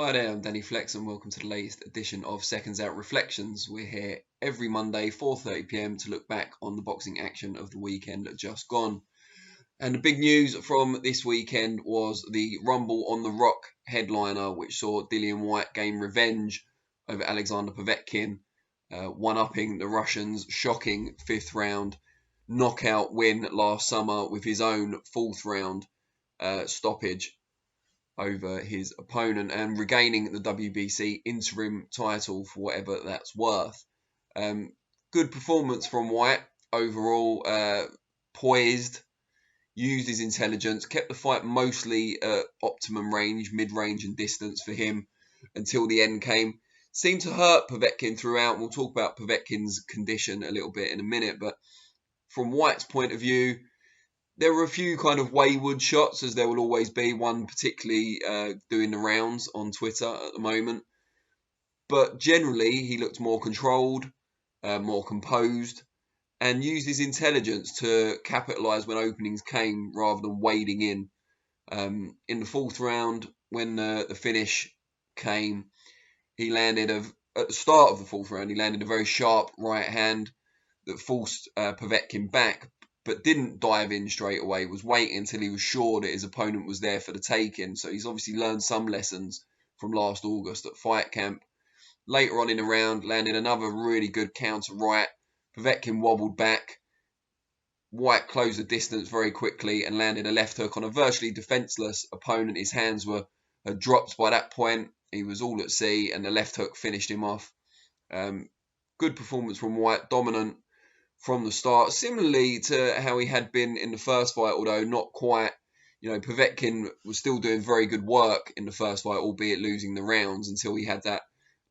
Hi there, I'm Danny Flexen. Welcome to the latest edition of SecondsOut ReFLEXions. We're here every Monday, 4:30 PM, to look back on the boxing action of the weekend just gone. And the big news from this weekend was the Rumble on the Rock headliner, which saw Dillian Whyte gain revenge over Alexander Povetkin, one-upping the Russians' shocking fifth round knockout win last summer with his own fourth round stoppage over his opponent and regaining the WBC interim title for whatever that's worth. Good performance from Whyte overall, poised, used his intelligence, kept the fight mostly at optimum range, mid-range and distance for him until the end came. Seemed to hurt Povetkin throughout. We'll talk about Povetkin's condition a little bit in a minute, but from Whyte's point of view, there were a few kind of wayward shots, as there will always be, one particularly doing the rounds on Twitter at the moment. But generally, he looked more controlled, more composed, and used his intelligence to capitalise when openings came rather than wading in. In the fourth round, when the finish came, he landed, at the start of the fourth round, he landed a very sharp right hand that forced Povetkin back, but didn't dive in straight away, was waiting until he was sure that his opponent was there for the taking. So he's obviously learned some lessons from last August at fight camp. Later on in the round, landed another really good counter right. Povetkin wobbled back. Whyte closed the distance very quickly and landed a left hook on a virtually defenceless opponent. His hands had dropped by that point. He was all at sea, and the left hook finished him off. Good performance from Whyte, dominant from the start, similarly to how he had been in the first fight, although not quite. Povetkin was still doing very good work in the first fight, albeit losing the rounds until he had that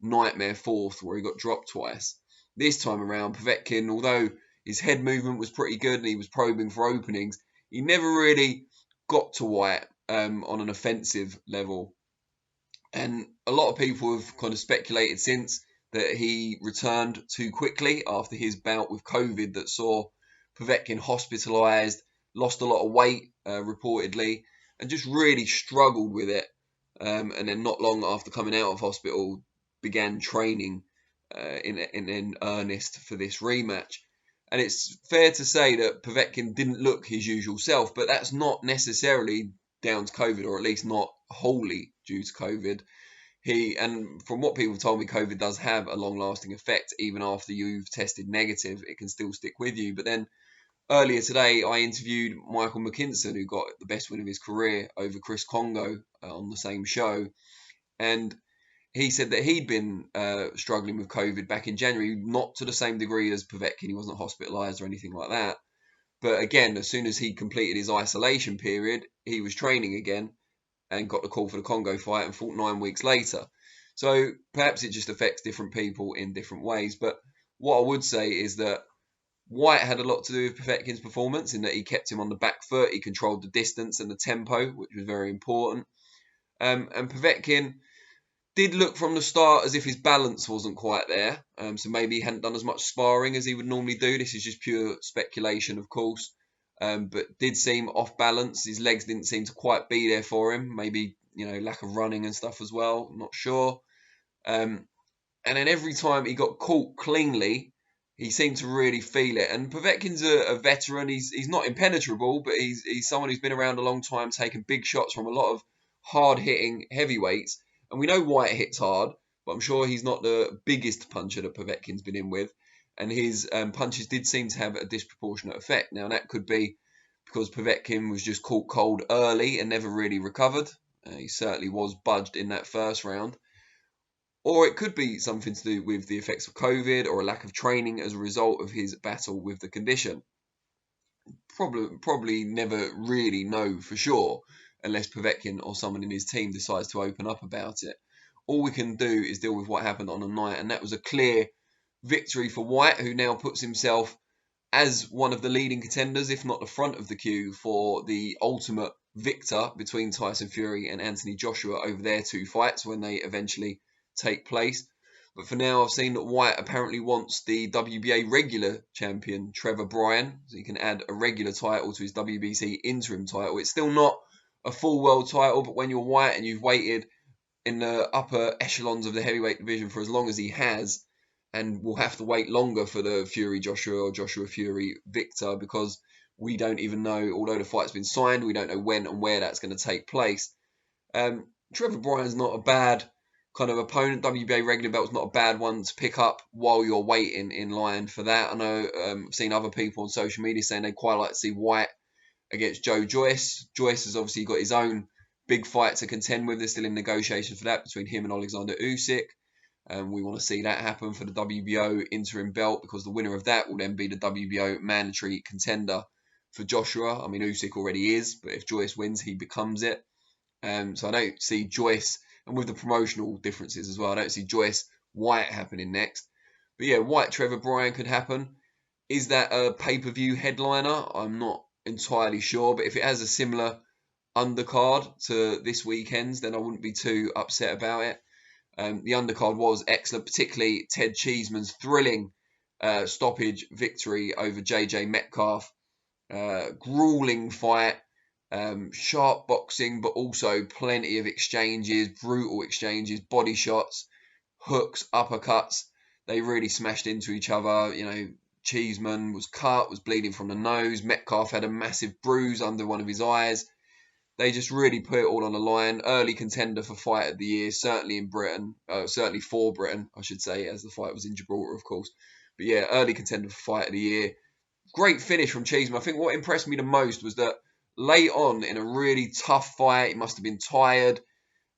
nightmare fourth where he got dropped twice. This time around, Povetkin, although his head movement was pretty good and he was probing for openings, he never really got to Whyte on an offensive level. And a lot of people have kind of speculated since that he returned too quickly after his bout with COVID that saw Povetkin hospitalised, lost a lot of weight, reportedly, and just really struggled with it. And then not long after coming out of hospital, began training in earnest for this rematch. And it's fair to say that Povetkin didn't look his usual self, but that's not necessarily down to COVID, or at least not wholly due to COVID. And from what people told me, COVID does have a long-lasting effect. Even after you've tested negative, it can still stick with you. But then earlier today, I interviewed Michael McKinson, who got the best win of his career over Chris Kongo on the same show. And he said that he'd been struggling with COVID back in January, not to the same degree as Povetkin. He wasn't hospitalised or anything like that. But again, as soon as he completed his isolation period, he was training again and got the call for the Kongo fight and fought 9 weeks later. So perhaps it just affects different people in different ways. But what I would say is that Whyte had a lot to do with Povetkin's performance in that he kept him on the back foot. He controlled the distance and the tempo, which was very important. And Povetkin did look from the start as if his balance wasn't quite there. So maybe he hadn't done as much sparring as he would normally do. This is just pure speculation, of course. But did seem off balance. His legs didn't seem to quite be there for him. Maybe, lack of running and stuff as well. I'm not sure. And then every time he got caught cleanly, he seemed to really feel it. And Povetkin's a veteran. He's not impenetrable, but he's someone who's been around a long time, taking big shots from a lot of hard-hitting heavyweights. And we know Whyte hits hard, but I'm sure he's not the biggest puncher that Povetkin's been in with. And his punches did seem to have a disproportionate effect. Now, that could be because Povetkin was just caught cold early and never really recovered. He certainly was budged in that first round. Or it could be something to do with the effects of COVID or a lack of training as a result of his battle with the condition. Probably never really know for sure unless Povetkin or someone in his team decides to open up about it. All we can do is deal with what happened on the night, and that was a clear victory for Whyte, who now puts himself as one of the leading contenders, if not the front of the queue, for the ultimate victor between Tyson Fury and Anthony Joshua over their two fights when they eventually take place. But for now, I've seen that Whyte apparently wants the WBA regular champion, Trevor Bryan, so he can add a regular title to his WBC interim title. It's still not a full world title, but when you're Whyte and you've waited in the upper echelons of the heavyweight division for as long as he has, and will have to wait longer for the Fury Joshua or Joshua Fury Victor, because we don't even know, although the fight's been signed, we don't know when and where that's going to take place. Trevor Bryan's not a bad kind of opponent. WBA regular belt's not a bad one to pick up while you're waiting in line for that. I know I've seen other people on social media saying they'd quite like to see Whyte against Joe Joyce. Joyce has obviously got his own big fight to contend with. They're still in negotiations for that between him and Alexander Usyk. We want to see that happen for the WBO interim belt, because the winner of that will then be the WBO mandatory contender for Joshua. I mean, Usyk already is, but if Joyce wins, he becomes it. So I don't see Joyce, and with the promotional differences as well, I don't see Joyce Whyte happening next. But yeah, Whyte Trevor Bryan could happen. Is that a pay-per-view headliner? I'm not entirely sure, but if it has a similar undercard to this weekend's, then I wouldn't be too upset about it. The undercard was excellent, particularly Ted Cheeseman's thrilling stoppage victory over JJ Metcalf. Grueling fight, sharp boxing, but also plenty of exchanges, brutal exchanges, body shots, hooks, uppercuts. They really smashed into each other. You know, Cheeseman was cut, was bleeding from the nose. Metcalf had a massive bruise under one of his eyes. They just really put it all on the line. Early contender for fight of the year, certainly in Britain, certainly for Britain, I should say, as the fight was in Gibraltar, of course. But yeah, early contender for fight of the year. Great finish from Cheeseman. I think what impressed me the most was that late on in a really tough fight, he must have been tired.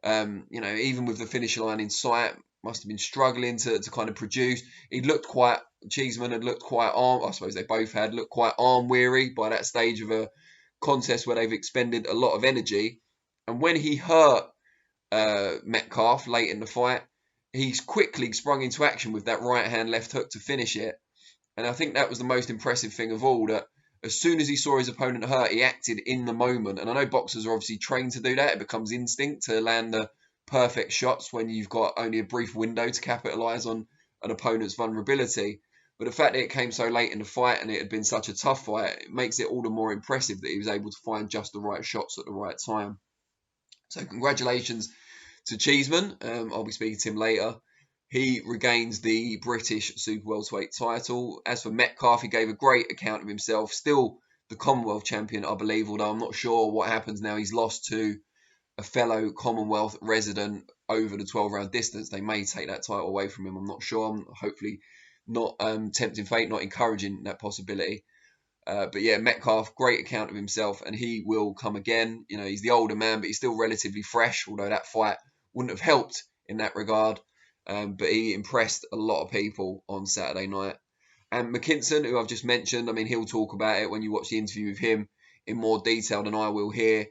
You know, even with the finish line in sight, must have been struggling to kind of produce. Cheeseman had looked quite I suppose they both had looked quite arm weary by that stage of a contest where they've expended a lot of energy. And when he hurt Metcalf late in the fight, he's quickly sprung into action with that right hand left hook to finish it. And I think that was the most impressive thing of all, that as soon as he saw his opponent hurt, he acted in the moment. And I know boxers are obviously trained to do that. It becomes instinct to land the perfect shots when you've got only a brief window to capitalize on an opponent's vulnerability. But the fact that it came so late in the fight and it had been such a tough fight, it makes it all the more impressive that he was able to find just the right shots at the right time. So congratulations to Cheeseman. I'll be speaking to him later. He regains the British Super Welterweight title. As for Metcalf, he gave a great account of himself. Still the Commonwealth champion, I believe, although I'm not sure what happens now. He's lost to a fellow Commonwealth resident over the 12-round distance. They may take that title away from him. I'm not sure. I'm hopefully not tempting fate, not encouraging that possibility. But yeah, Metcalf, great account of himself, and he will come again. You know, he's the older man, but he's still relatively fresh, although that fight wouldn't have helped in that regard. But he impressed a lot of people on Saturday night. And McKinson, who I've just mentioned, I mean, he'll talk about it when you watch the interview with him in more detail than I will here.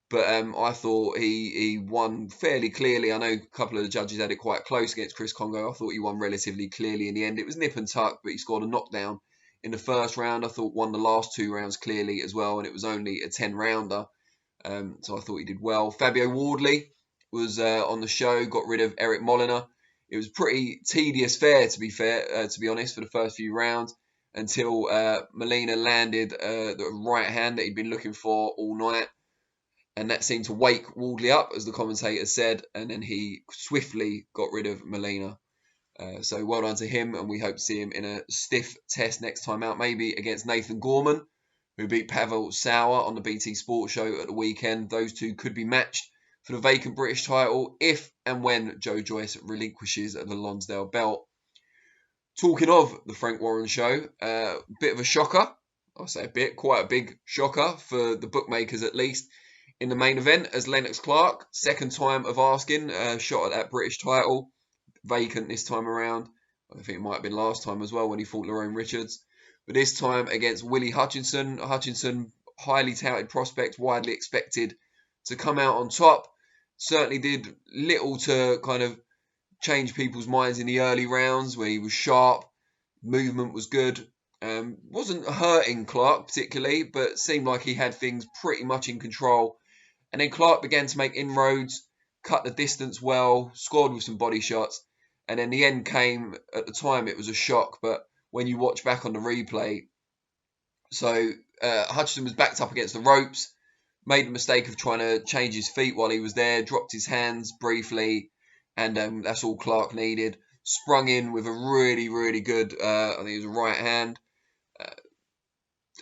But I thought he won fairly clearly. I know a couple of the judges had it quite close against Chris Congo. I thought he won relatively clearly in the end. It was nip and tuck, but he scored a knockdown in the first round. I thought won the last 2 rounds clearly as well, and it was only a 10-rounder. So I thought he did well. Fabio Wardley was on the show, got rid of Eric Molina. It was pretty tedious fare, to be honest, for the first few rounds, until Molina landed the right hand that he'd been looking for all night. And that seemed to wake Wardley up, as the commentator said, and then he swiftly got rid of Molina. So well done to him, and we hope to see him in a stiff test next time out, maybe against Nathan Gorman, who beat Pavel Sauer on the BT Sports Show at the weekend. Those two could be matched for the vacant British title if and when Joe Joyce relinquishes the Lonsdale belt. Talking of the Frank Warren show, bit of a shocker. I'll say a bit, quite a big shocker for the bookmakers at least. In the main event, as Lennox Clark, second time of asking, shot at that British title, vacant this time around. I think it might have been last time as well when he fought Lerone Richards. But this time against Willie Hutchinson. Hutchinson, highly touted prospect, widely expected to come out on top. Certainly did little to kind of change people's minds in the early rounds where he was sharp, movement was good. Wasn't hurting Clark particularly, but seemed like he had things pretty much in control. And then Clark began to make inroads, cut the distance well, scored with some body shots. And then the end came, at the time it was a shock, but when you watch back on the replay, so Hutchinson was backed up against the ropes, made the mistake of trying to change his feet while he was there, dropped his hands briefly, and that's all Clark needed. Sprung in with a really, really good, I think it was a right hand.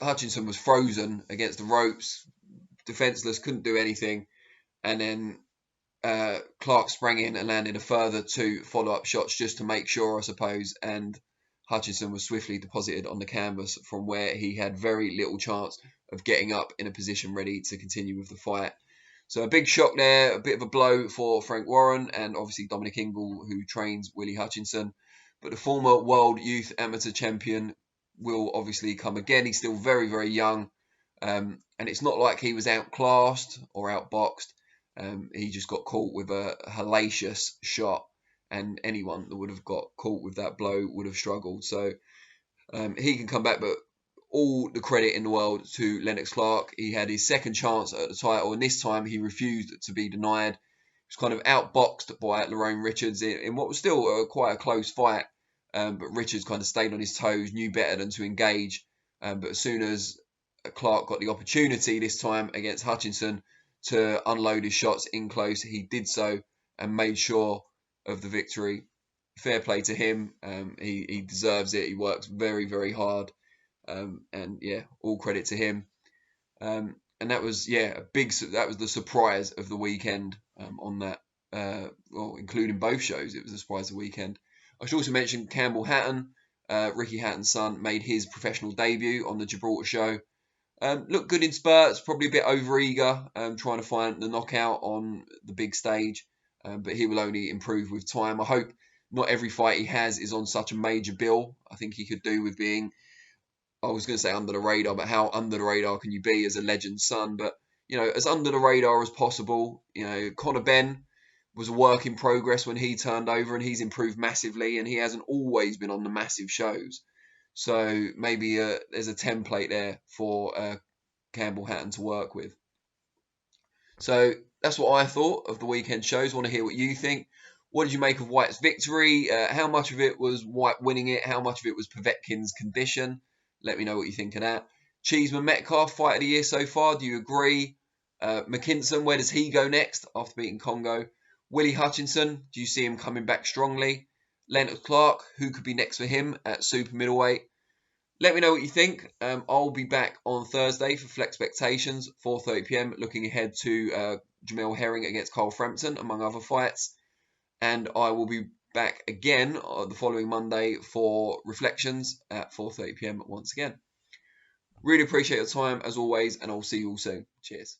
Hutchinson was frozen against the ropes, defenseless, couldn't do anything. And then Clark sprang in and landed a further 2 follow-up shots just to make sure, I suppose. And Hutchinson was swiftly deposited on the canvas from where he had very little chance of getting up in a position ready to continue with the fight. So a big shock there, a bit of a blow for Frank Warren and obviously Dominic Ingle, who trains Willie Hutchinson. But the former World Youth Amateur Champion will obviously come again. He's still very, very young. And it's not like he was outclassed or outboxed. He just got caught with a hellacious shot. And anyone that would have got caught with that blow would have struggled. So he can come back, but all the credit in the world to Lennox Clark. He had his second chance at the title, and this time he refused to be denied. He was kind of outboxed by Lerone Richards in what was still quite a close fight. But Richards kind of stayed on his toes, knew better than to engage. But as soon as Clark got the opportunity this time against Hutchinson to unload his shots in close, he did so and made sure of the victory. Fair play to him. He deserves it. He works very, very hard. And yeah, all credit to him. And that was that was the surprise of the weekend on that. Well, including both shows, it was a surprise of the weekend. I should also mention Campbell Hatton, Ricky Hatton's son, made his professional debut on the Gibraltar show. Looked good in spurts, probably a bit overeager, trying to find the knockout on the big stage. But he will only improve with time. I hope not every fight he has is on such a major bill. I think he could do with being, I was going to say under the radar, but how under the radar can you be as a legend's son? But, as under the radar as possible. Conor Benn was a work in progress when he turned over, and he's improved massively, and he hasn't always been on the massive shows. So maybe there's a template there for Campbell Hatton to work with. So that's what I thought of the weekend shows. I want to hear what you think. What did you make of Whyte's victory? How much of it was Whyte winning it? How much of it was Povetkin's condition? Let me know what you think of that. Cheeseman Metcalf, fight of the year so far. Do you agree? McKinson, where does he go next after beating Congo? Willie Hutchinson, do you see him coming back strongly? Lennox Clark, who could be next for him at super middleweight? Let me know what you think. I'll be back on Thursday for FLEXpectations, 4:30 p.m, looking ahead to Jamel Herring against Carl Frampton, among other fights. And I will be back again the following Monday for ReFLEXions at 4:30 p.m. once again. Really appreciate your time as always, and I'll see you all soon. Cheers.